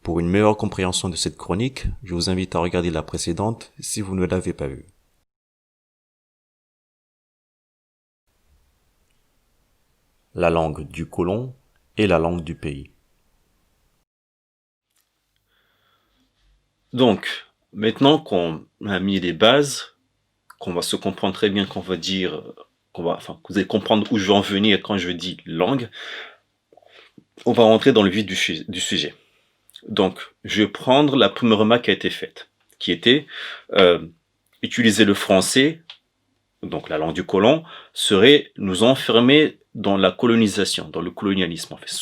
Pour une meilleure compréhension de cette chronique, je vous invite à regarder la précédente si vous ne l'avez pas vue. La langue du colon et la langue du pays. Donc, maintenant qu'on a mis les bases, qu'on va se comprendre très bien, qu'on va dire, que vous allez comprendre où je veux en venir quand je dis langue, on va rentrer dans le vif du sujet. Donc, je vais prendre la première remarque qui a été faite, qui était utiliser le français, donc la langue du colon, serait nous enfermer dans la colonisation, dans le colonialisme. En fait,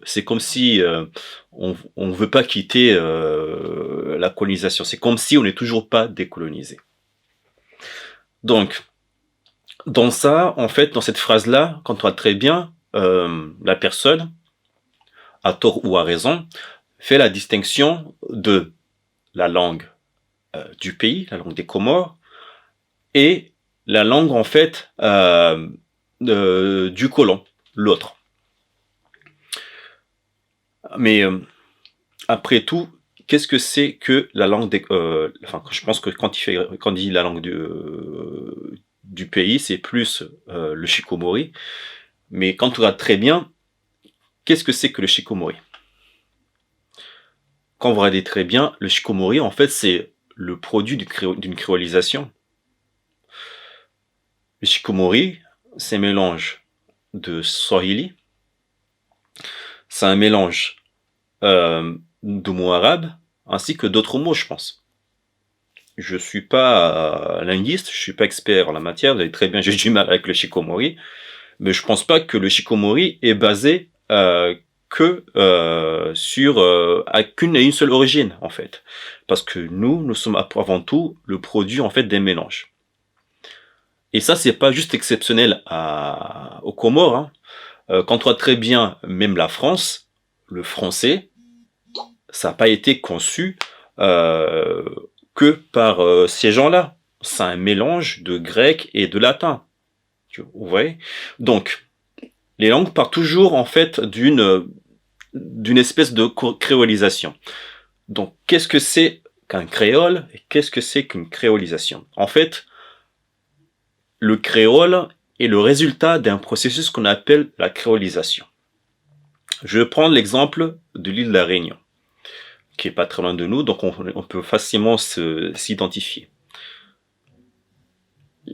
c'est comme si on veut pas quitter la colonisation. C'est comme si on n'est toujours pas décolonisé. Donc, dans ça, en fait, dans cette phrase-là, quand on regarde très bien, la personne, à tort ou à raison, fait la distinction de la langue du pays, la langue des Comores, et la langue, en fait, du colon, l'autre. Mais après tout, qu'est-ce que c'est que la langue des... je pense que quand il dit la langue du pays, c'est plus le shikomori. Mais quand on regarde très bien, qu'est-ce que c'est que le shikomori? Quand vous regardez très bien, le shikomori, en fait, c'est le produit d'une créolisation. Le shikomori, c'est un mélange de swahili, c'est un mélange de mots arabes, ainsi que d'autres mots, je pense. Je suis pas linguiste, je suis pas expert en la matière, vous savez très bien, j'ai du mal avec le shikomori, mais je pense pas que le shikomori est basé qu'une et une seule origine, en fait. Parce que nous sommes avant tout le produit, en fait, des mélanges. Et ça, c'est pas juste exceptionnel aux Comores, hein. Quand on voit très bien, même la France, le français, ça n'a pas été conçu que par ces gens-là. C'est un mélange de grec et de latin. Vous voyez? Donc, les langues partent toujours, en fait, d'une espèce de créolisation. Donc, qu'est-ce que c'est qu'un créole et qu'est-ce que c'est qu'une créolisation? En fait, le créole est le résultat d'un processus qu'on appelle la créolisation. Je vais prendre l'exemple de l'île de la Réunion, qui est pas très loin de nous, donc on peut facilement s'identifier.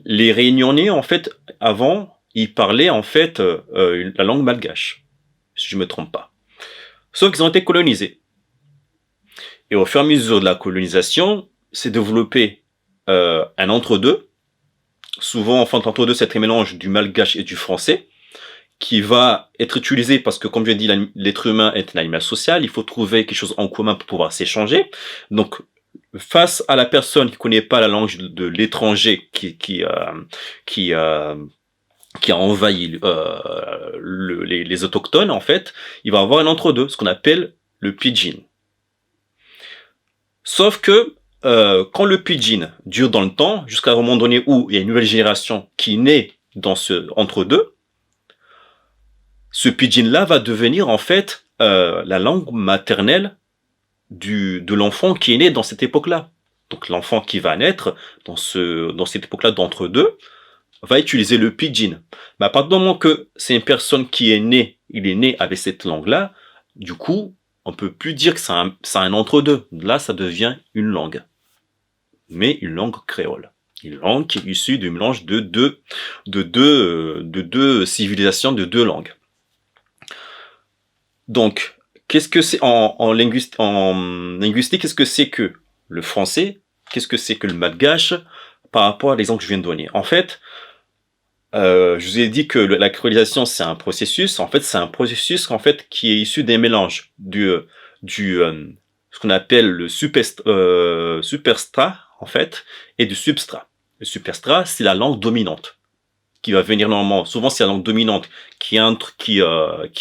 Les Réunionnais, en fait, avant, ils parlaient en fait la langue malgache, si je me trompe pas. Sauf qu'ils ont été colonisés. Et au fur et à mesure de la colonisation, s'est développé un entre-deux. Souvent, enfin, entre-deux, c'est un mélange du malgache et du français, qui va être utilisé parce que, comme je l'ai dit, l'être humain est un animal social, il faut trouver quelque chose en commun pour pouvoir s'échanger. Donc, face à la personne qui connaît pas la langue de l'étranger qui a envahi les autochtones, en fait, il va avoir un entre-deux, ce qu'on appelle le pidgin. Sauf que quand le pidgin dure dans le temps, jusqu'à un moment donné où il y a une nouvelle génération qui naît dans ce entre-deux, ce pidgin-là va devenir en fait la langue maternelle de l'enfant qui est né dans cette époque-là. Donc l'enfant qui va naître dans cette époque-là d'entre-deux va utiliser le pidgin. Mais à partir du moment que c'est une personne qui est née, il est né avec cette langue-là, du coup, on peut plus dire que c'est un entre-deux. Là, ça devient une langue. Mais une langue créole. Une langue qui est issue du mélange de deux civilisations, de deux langues. Donc, qu'est-ce que c'est en linguistique, qu'est-ce que c'est que le français? Qu'est-ce que c'est que le malgache par rapport à l'exemple que je viens de donner? En fait, je vous ai dit que la créolisation, c'est un processus. En fait, c'est un processus qui est issu des mélanges ce qu'on appelle le superstrat, en fait, et du substrat. Le superstrat, c'est la langue dominante qui va venir normalement. Souvent, c'est la langue dominante qui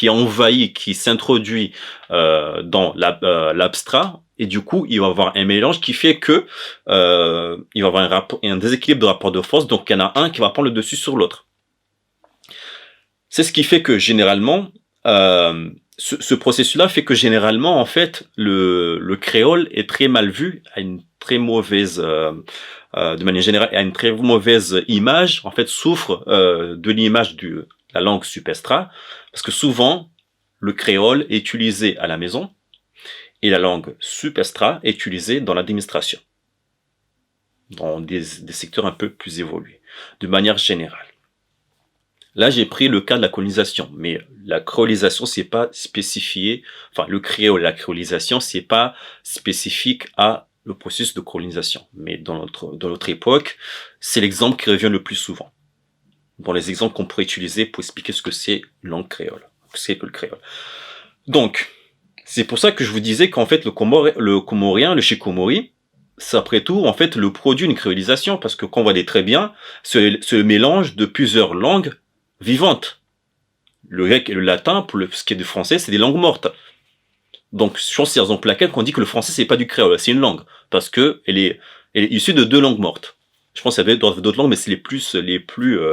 envahit, qui s'introduit dans l'abstrat. Et du coup, il va y avoir un mélange qui fait que il va y avoir un déséquilibre de rapport de force. Donc, il y en a un qui va prendre le dessus sur l'autre. C'est ce qui fait que généralement, ce processus-là fait que généralement, en fait, le créole est très mal vu, a une très mauvaise, de manière générale, a une très mauvaise image, en fait, souffre de l'image de la langue supestra, parce que souvent, le créole est utilisé à la maison et la langue supestra est utilisée dans l'administration, dans des secteurs un peu plus évolués, de manière générale. Là, j'ai pris le cas de la colonisation, mais la créolisation, c'est pas spécifié, enfin, le créole, la créolisation, c'est pas spécifique à le processus de colonisation. Mais dans notre époque, c'est l'exemple qui revient le plus souvent. Dans les exemples qu'on pourrait utiliser pour expliquer ce que c'est une langue créole, ce qu'est que le créole. Donc, c'est pour ça que je vous disais qu'en fait, le comorien, le shikomori, c'est après tout, en fait, le produit d'une créolisation, parce que, qu'on voit très bien, ce mélange de plusieurs langues vivantes. Le grec et le latin, pour ce qui est du français, c'est des langues mortes. Donc, sur ces raisons pour laquelle on dit que le français, c'est pas du créole, c'est une langue. Parce que elle est issue de deux langues mortes. Je pense qu'il y avait d'autres langues, mais c'est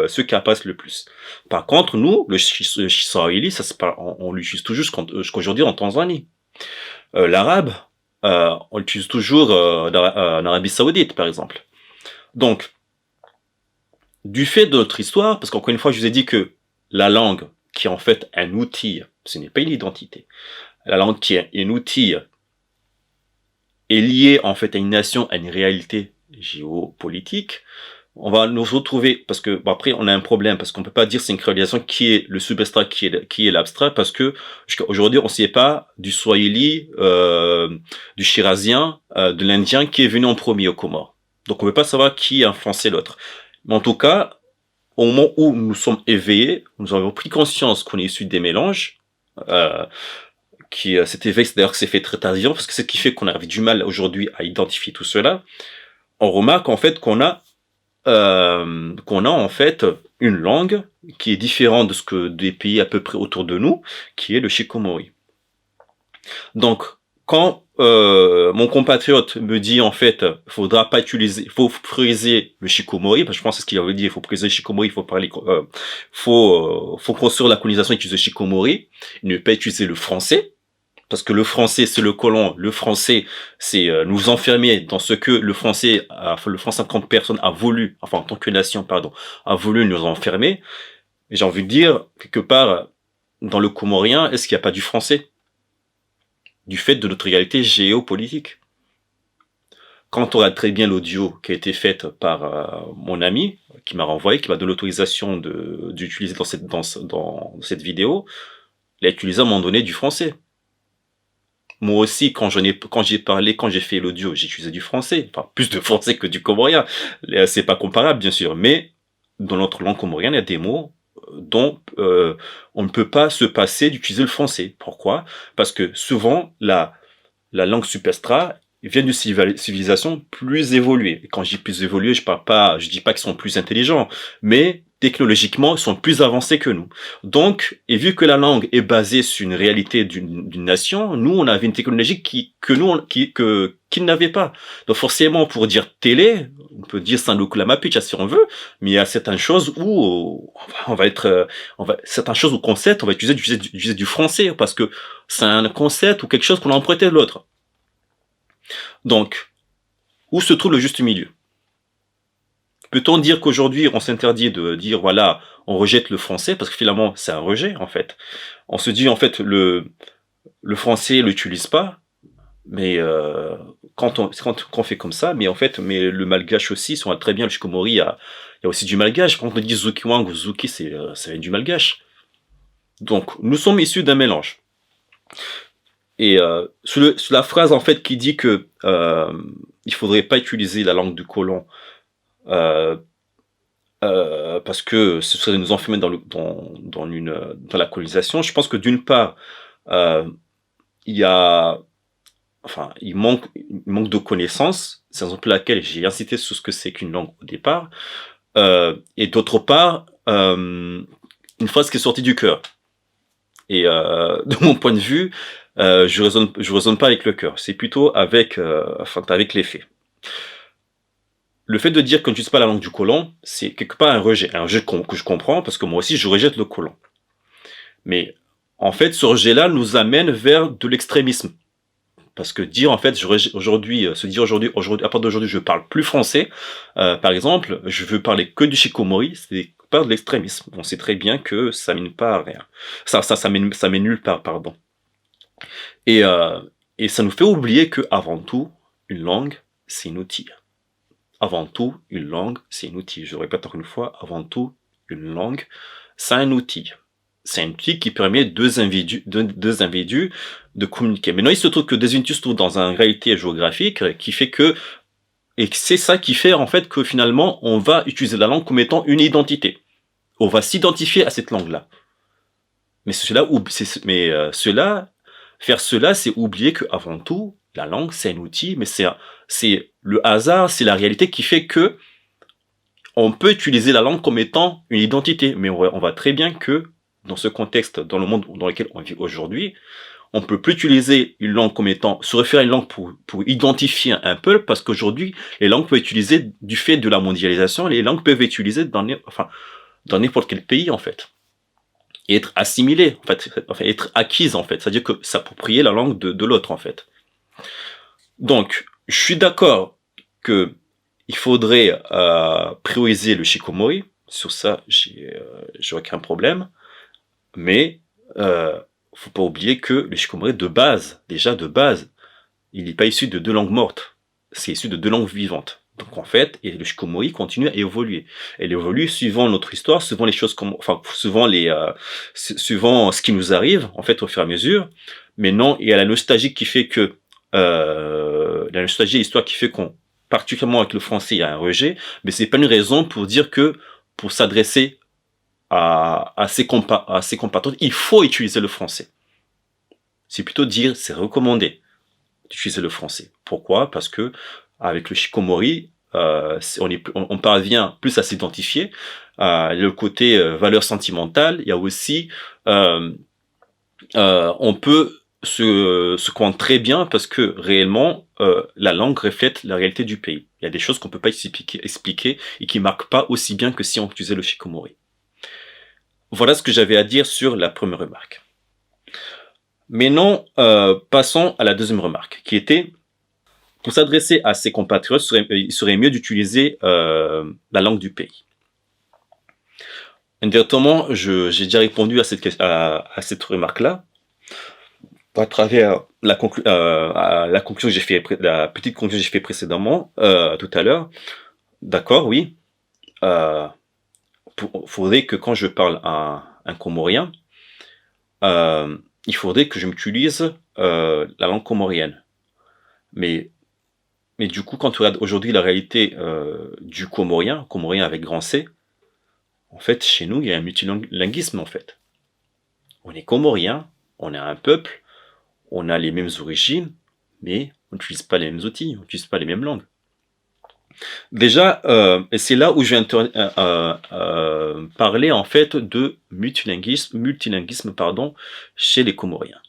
ceux qui apparaissent le plus. Par contre, nous, le Kiswahili, on l'utilise toujours jusqu'aujourd'hui en Tanzanie. L'arabe, on l'utilise toujours en Arabie Saoudite, par exemple. Donc, du fait de notre histoire, parce qu'encore une fois, je vous ai dit que la langue, qui est en fait un outil, ce n'est pas une identité. La langue qui est un outil est liée en fait à une nation, à une réalité géopolitique. On va nous retrouver, parce que bon, après on a un problème, parce qu'on peut pas dire c'est une créolisation qui est le substrat, qui est l'abstrait, parce que aujourd'hui on ne sait pas du swahili, du shirazien, de l'indien qui est venu en premier aux Comores. Donc on ne peut pas savoir qui a influencé l'autre. Mais en tout cas, au moment où nous sommes éveillés, nous avons pris conscience qu'on est issu des mélanges, cet éveil, c'est d'ailleurs que c'est fait très tardivement, parce que c'est ce qui fait qu'on a du mal aujourd'hui à identifier tout cela. On remarque en fait qu'on a en fait une langue qui est différente de ce que des pays à peu près autour de nous, qui est le shikomori. Donc, quand mon compatriote me dit en fait, faut prioriser le shikomori, parce que je pense que c'est ce qu'il avait dit, il faut prioriser le shikomori, il faut faut construire la colonisation et utiliser le shikomori, ne pas utiliser le français. Parce que le français, c'est le colon. Le français, c'est nous enfermer dans ce que le français 50 personnes a voulu, enfin en tant que nation, pardon, a voulu nous enfermer. Et j'ai envie de dire, quelque part, dans le comorien, est-ce qu'il n'y a pas du français? Du fait de notre réalité géopolitique. Quand on regarde très bien l'audio qui a été faite par mon ami, qui m'a renvoyé, qui m'a donné l'autorisation d'utiliser dans cette vidéo, il a utilisé à un moment donné du français. Moi aussi, quand j'ai fait l'audio, j'ai utilisé du français. Enfin, plus de français que du comorien. C'est pas comparable, bien sûr. Mais, dans notre langue comorienne, il y a des mots dont on ne peut pas se passer d'utiliser le français. Pourquoi? Parce que souvent, la langue supestra vient d'une civilisation plus évoluée. Et quand je dis plus évoluée, je dis pas qu'ils sont plus intelligents, mais technologiquement, ils sont plus avancés que nous. Donc, et vu que la langue est basée sur une réalité d'une nation, nous, on avait une technologie qu'ils n'avaient pas. Donc, forcément, pour dire télé, on peut dire Sandokulamapicha si on veut, mais il y a certaines choses où certaines choses ou concepts, on va utiliser du français, parce que c'est un concept ou quelque chose qu'on a emprunté de l'autre. Donc, où se trouve le juste milieu? Peut-on dire qu'aujourd'hui, on s'interdit de dire, voilà, on rejette le français, parce que finalement, c'est un rejet, en fait. On se dit, en fait, le français, l'utilise pas, mais quand on fait comme ça, mais en fait, mais le malgache aussi, si on regarde très bien le shikomori, il y a aussi du malgache. Quand on dit zukiwang ou zuki, ça vient du malgache. Donc, nous sommes issus d'un mélange. Et sur la phrase, en fait, qui dit que il faudrait pas utiliser la langue du colon, parce que ce serait nous enfermer dans la colonisation. Je pense que d'une part, il manque de connaissances. C'est la raison pour laquelle j'ai insisté sur ce que c'est qu'une langue au départ. Et d'autre part, une phrase qui est sortie du cœur. Et de mon point de vue, je raisonne pas avec le cœur. C'est plutôt avec les faits. Le fait de dire qu'on n'utilise pas la langue du colon, c'est quelque part un rejet. Un rejet que je comprends, parce que moi aussi, je rejette le colon. Mais en fait, ce rejet-là nous amène vers de l'extrémisme. Parce que dire, en fait, se dire aujourd'hui, à partir d'aujourd'hui, je parle plus français, par exemple, je veux parler que du Shikomori, c'est pas de l'extrémisme. On sait très bien que ça mène pas à rien. Ça mène nulle part, pardon. Et, et ça nous fait oublier que, avant tout, une langue, c'est un outil. Avant tout, une langue, c'est un outil. Je répète encore une fois, avant tout, une langue, c'est un outil. C'est un outil qui permet deux individus de communiquer. Maintenant, il se trouve que des individus se trouvent dans une réalité géographique qui fait que, et c'est ça qui fait en fait que finalement, on va utiliser la langue comme étant une identité. On va s'identifier à cette langue-là. Mais faire cela, c'est oublier que avant tout, la langue, c'est un outil, mais c'est le hasard, c'est la réalité qui fait que on peut utiliser la langue comme étant une identité. Mais on voit très bien que dans ce contexte, dans le monde dans lequel on vit aujourd'hui, on peut plus utiliser une langue comme étant, se référer à une langue pour identifier un peuple, parce qu'aujourd'hui, les langues peuvent être utilisées du fait de la mondialisation, les langues peuvent être utilisées dans n'importe quel pays, en fait. Et être assimilées, en fait, être acquises, en fait. C'est-à-dire que s'approprier la langue de l'autre, en fait. Donc, je suis d'accord que il faudrait prioriser le Shikomori. Sur ça, j'ai aucun problème. Mais faut pas oublier que le Shikomori de base, il n'est pas issu de deux langues mortes. C'est issu de deux langues vivantes. Donc en fait, et le Shikomori continue à évoluer. Elle évolue suivant notre histoire, suivant les choses suivant ce qui nous arrive, en fait, au fur et à mesure. Mais non, il y a la nostalgie qui fait que la nostalgie et l'histoire qui fait qu'on, particulièrement avec le français, il y a un rejet, mais c'est pas une raison pour dire que pour s'adresser à ses compatriotes, il faut utiliser le français. C'est plutôt dire, c'est recommandé d'utiliser le français. Pourquoi? Parce que avec le Shikomori, on parvient plus à s'identifier. Le côté valeur sentimentale, il y a aussi, on peut se comprendre très bien parce que réellement, la langue reflète la réalité du pays. Il y a des choses qu'on peut pas expliquer et qui marquent pas aussi bien que si on utilisait le Shikomori. Voilà ce que j'avais à dire sur la première remarque. Maintenant, passons à la deuxième remarque, qui était, pour s'adresser à ses compatriotes, il serait mieux d'utiliser la langue du pays. Indirectement, j'ai déjà répondu à cette remarque-là, à travers la petite conclusion que j'ai fait précédemment, tout à l'heure. D'accord, oui. Faudrait que quand je parle à un Comorien, il faudrait que je m'utilise la langue comorienne. Mais du coup, quand tu regardes aujourd'hui la réalité du comorien avec grand C, en fait, chez nous, il y a un multilinguisme, en fait. On est comorien, on est un peuple, on a les mêmes origines, mais on n'utilise pas les mêmes outils, on n'utilise pas les mêmes langues. Déjà, et c'est là où je viens parler en fait de multilinguisme chez les Comoriens.